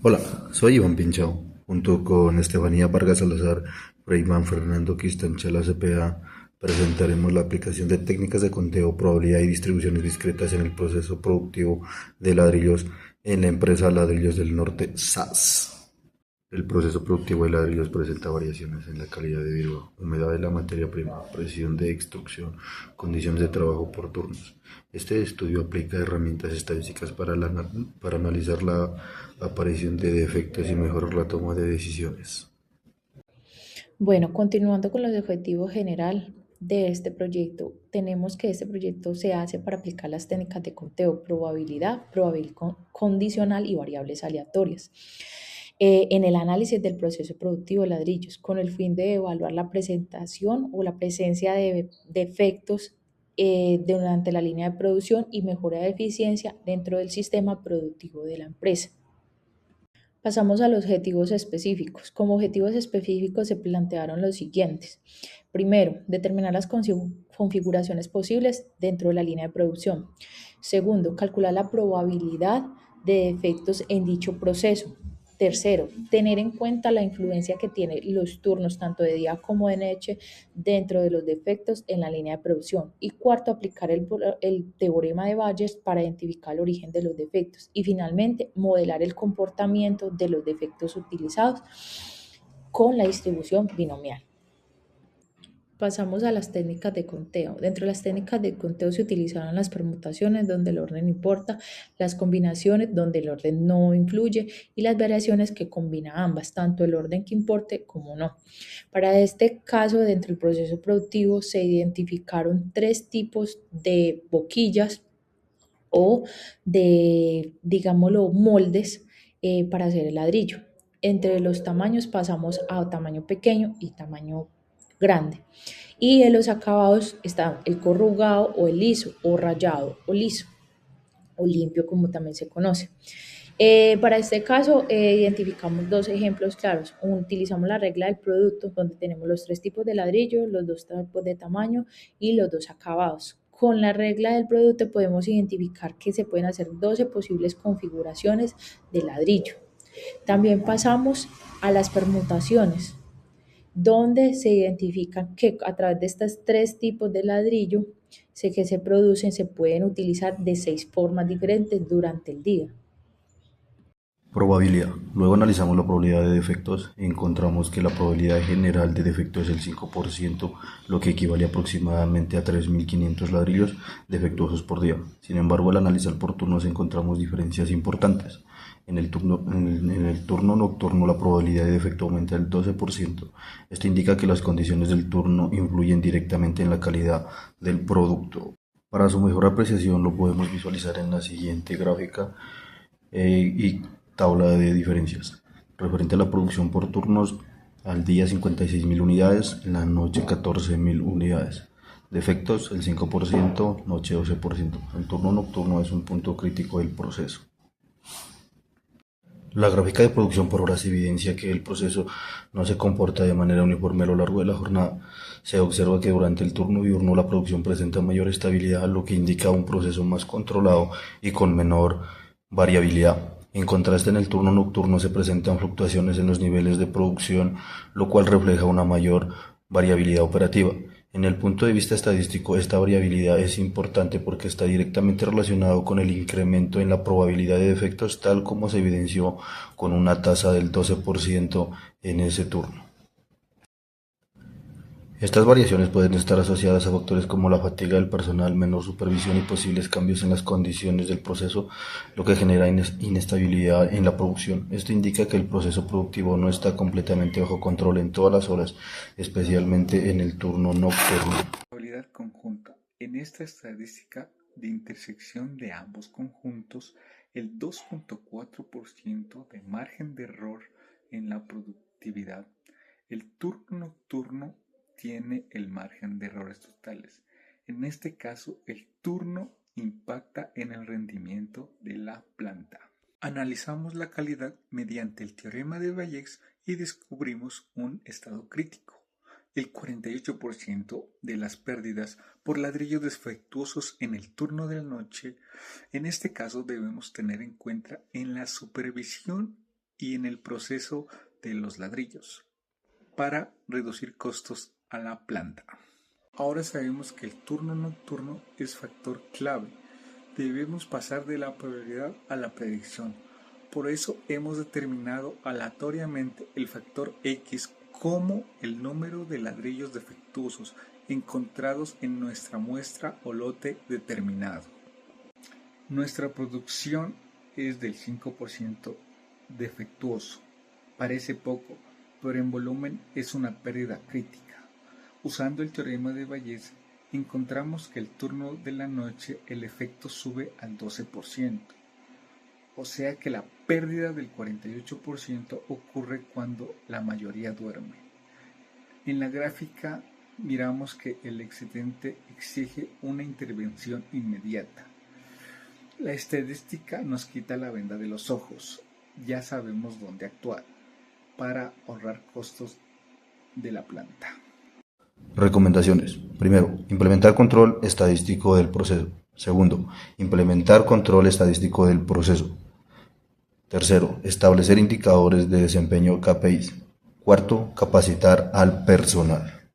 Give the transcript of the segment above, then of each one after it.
Hola, soy Iván Pinchao, junto con Estefanía Vargas Salazar, Freyman Fernando Quistanchala CPA, presentaremos la aplicación de técnicas de conteo, probabilidad y distribuciones discretas en el proceso productivo de ladrillos en la empresa Ladrillos del Norte, SAS. El proceso productivo de ladrillos presenta variaciones en la calidad de vidrio, humedad de la materia prima, presión de extrusión, condiciones de trabajo por turnos. Este estudio aplica herramientas estadísticas para analizar la aparición de defectos y mejorar la toma de decisiones. Bueno, continuando con los objetivos general de este proyecto, tenemos que este proyecto se hace para aplicar las técnicas de conteo, probabilidad, condicional y variables aleatorias. En el análisis del proceso productivo de ladrillos, con el fin de evaluar la presentación o la presencia de defectos durante la línea de producción y mejora de eficiencia dentro del sistema productivo de la empresa. Pasamos a los objetivos específicos. Como objetivos específicos se plantearon los siguientes. Primero, determinar las configuraciones posibles dentro de la línea de producción. Segundo, calcular la probabilidad de defectos en dicho proceso. Tercero, tener en cuenta la influencia que tienen los turnos tanto de día como de noche dentro de los defectos en la línea de producción. Y cuarto, aplicar el teorema de Bayes para identificar el origen de los defectos. Y finalmente, modelar el comportamiento de los defectos utilizados con la distribución binomial. Pasamos a las técnicas de conteo. Dentro de las técnicas de conteo se utilizaron las permutaciones donde el orden importa, las combinaciones donde el orden no influye y las variaciones que combina ambas, tanto el orden que importe como no. Para este caso, dentro del proceso productivo se identificaron tres tipos de boquillas o de, digámoslo, moldes para hacer el ladrillo. Entre los tamaños pasamos a tamaño pequeño y tamaño grande. Y en los acabados está el corrugado o el liso, o rayado o liso, o limpio como también se conoce. Para este caso, identificamos dos ejemplos claros. Utilizamos la regla del producto, donde tenemos los tres tipos de ladrillo, los dos tipos de tamaño y los dos acabados. Con la regla del producto podemos identificar que se pueden hacer 12 posibles configuraciones de ladrillo. También pasamos a las permutaciones, donde se identifica que a través de estos tres tipos de ladrillo que se producen se pueden utilizar de 6 formas diferentes durante el día. Probabilidad. Luego analizamos la probabilidad de defectos y encontramos que la probabilidad general de defecto es el 5%, lo que equivale aproximadamente a 3.500 ladrillos defectuosos por día. Sin embargo, al analizar por turnos encontramos diferencias importantes. En el turno nocturno la probabilidad de defecto aumenta el 12%. Esto indica que las condiciones del turno influyen directamente en la calidad del producto. Para su mejor apreciación lo podemos visualizar en la siguiente gráfica y tabla de diferencias. Referente a la producción por turnos, al día 56.000 unidades, en la noche 14.000 unidades. Defectos el 5%, noche 12%. El turno nocturno es un punto crítico del proceso. La gráfica de producción por horas evidencia que el proceso no se comporta de manera uniforme a lo largo de la jornada. Se observa que durante el turno diurno la producción presenta mayor estabilidad, lo que indica un proceso más controlado y con menor variabilidad. En contraste, en el turno nocturno se presentan fluctuaciones en los niveles de producción, lo cual refleja una mayor variabilidad operativa. En el punto de vista estadístico, esta variabilidad es importante porque está directamente relacionado con el incremento en la probabilidad de defectos, tal como se evidenció con una tasa del 12% en ese turno. Estas variaciones pueden estar asociadas a factores como la fatiga del personal, menor supervisión y posibles cambios en las condiciones del proceso, lo que genera inestabilidad en la producción. Esto indica que el proceso productivo no está completamente bajo control en todas las horas, especialmente en el turno nocturno. Probabilidad conjunta. En esta estadística de intersección de ambos conjuntos, el 2,4% de margen de error en la productividad. El turno nocturno tiene el margen de errores totales. En este caso, el turno impacta en el rendimiento de la planta. Analizamos la calidad mediante el teorema de Bayes y descubrimos un estado crítico. El 48% de las pérdidas por ladrillos defectuosos en el turno de la noche. En este caso debemos tener en cuenta en la supervisión y en el proceso de los ladrillos para reducir costos a la planta. Ahora sabemos que el turno nocturno es factor clave. Debemos pasar de la probabilidad a la predicción. Por eso hemos determinado aleatoriamente el factor X como el número de ladrillos defectuosos encontrados en nuestra muestra o lote determinado. Nuestra producción es del 5% defectuoso. Parece poco, pero en volumen es una pérdida crítica. Usando el teorema de Bayes, encontramos que el turno de la noche el efecto sube al 12%, o sea que la pérdida del 48% ocurre cuando la mayoría duerme. En la gráfica miramos que el excedente exige una intervención inmediata. La estadística nos quita la venda de los ojos, ya sabemos dónde actuar para ahorrar costos de la planta. Recomendaciones. Primero, implementar control estadístico del proceso. Segundo, implementar control estadístico del proceso. Tercero, establecer indicadores de desempeño KPIs. Cuarto, capacitar al personal.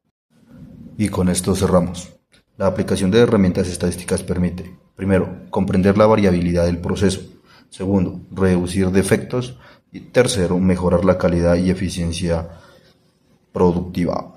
Y con esto cerramos. La aplicación de herramientas estadísticas permite, primero, comprender la variabilidad del proceso. Segundo, reducir defectos. Y tercero, mejorar la calidad y eficiencia productiva.